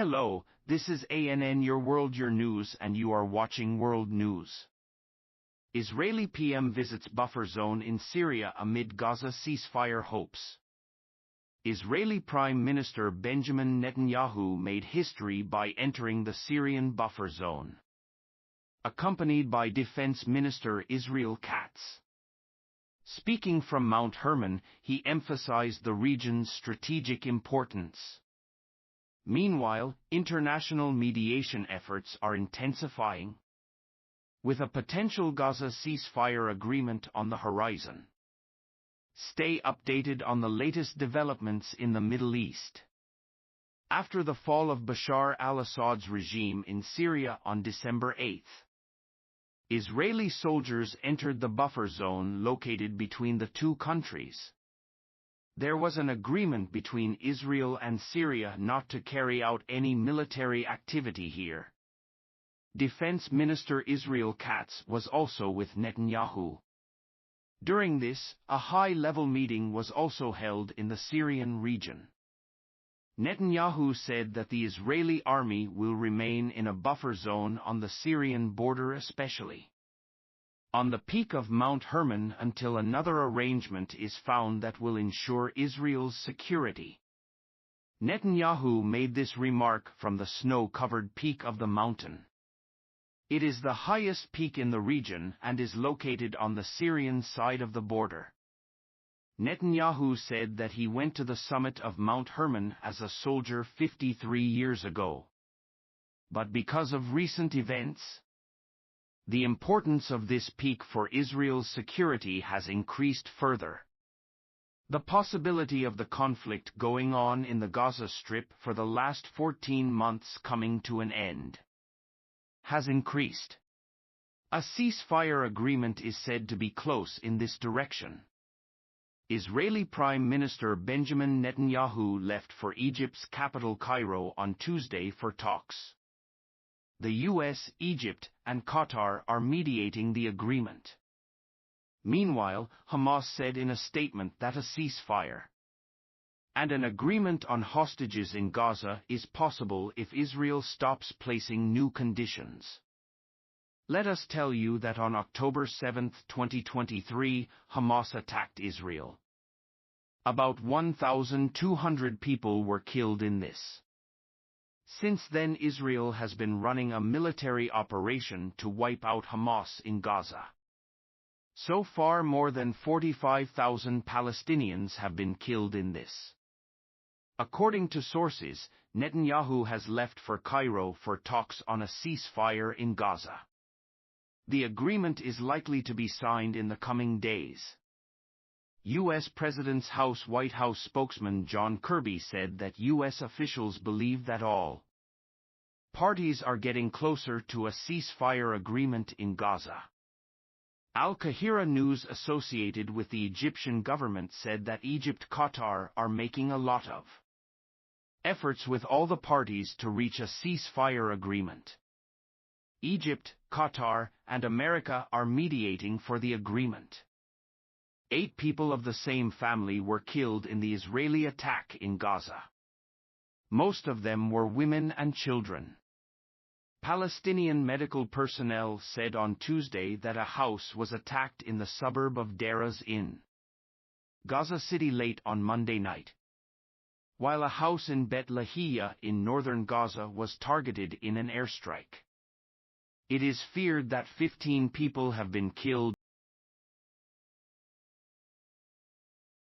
Hello, this is ANN Your World Your News and you are watching World News. Israeli PM visits buffer zone in Syria amid Gaza ceasefire hopes. Israeli Prime Minister Benjamin Netanyahu made history by entering the Syrian buffer zone, accompanied by Defense Minister Israel Katz. Speaking from Mount Hermon, he emphasized the region's strategic importance. Meanwhile, international mediation efforts are intensifying, with a potential Gaza ceasefire agreement on the horizon. Stay updated on the latest developments in the Middle East. After the fall of Bashar al-Assad's regime in Syria on December 8, Israeli soldiers entered the buffer zone located between the two countries. There was an agreement between Israel and Syria not to carry out any military activity here. Defense Minister Israel Katz was also with Netanyahu. During this, a high-level meeting was also held in the Syrian region. Netanyahu said that the Israeli army will remain in a buffer zone on the Syrian border, especially on the peak of Mount Hermon, until another arrangement is found that will ensure Israel's security. Netanyahu made this remark from the snow-covered peak of the mountain. It is the highest peak in the region and is located on the Syrian side of the border. Netanyahu said that he went to the summit of Mount Hermon as a soldier 53 years ago. But because of recent events, the importance of this peak for Israel's security has increased further. The possibility of the conflict going on in the Gaza Strip for the last 14 months coming to an end has increased. A ceasefire agreement is said to be close in this direction. Israeli Prime Minister Benjamin Netanyahu left for Egypt's capital Cairo on Tuesday for talks. The US, Egypt, and Qatar are mediating the agreement. Meanwhile, Hamas said in a statement that a ceasefire and an agreement on hostages in Gaza is possible if Israel stops placing new conditions. Let us tell you that on October 7, 2023, Hamas attacked Israel. About 1,200 people were killed in this. Since then, Israel has been running a military operation to wipe out Hamas in Gaza. So far, more than 45,000 Palestinians have been killed in this. According to sources, Netanyahu has left for Cairo for talks on a ceasefire in Gaza. The agreement is likely to be signed in the coming days. U.S. President's White House spokesman John Kirby said that U.S. officials believe that all parties are getting closer to a ceasefire agreement in Gaza. Al-Qahira News associated with the Egyptian government said that Egypt and Qatar are making a lot of efforts with all the parties to reach a ceasefire agreement. Egypt, Qatar, and America are mediating for the agreement. 8 people of the same family were killed in the Israeli attack in Gaza. Most of them were women and children. Palestinian medical personnel said on Tuesday that a house was attacked in the suburb of Deras in Gaza City late on Monday night, while a house in Bet Lahia in northern Gaza was targeted in an airstrike. It is feared that 15 people have been killed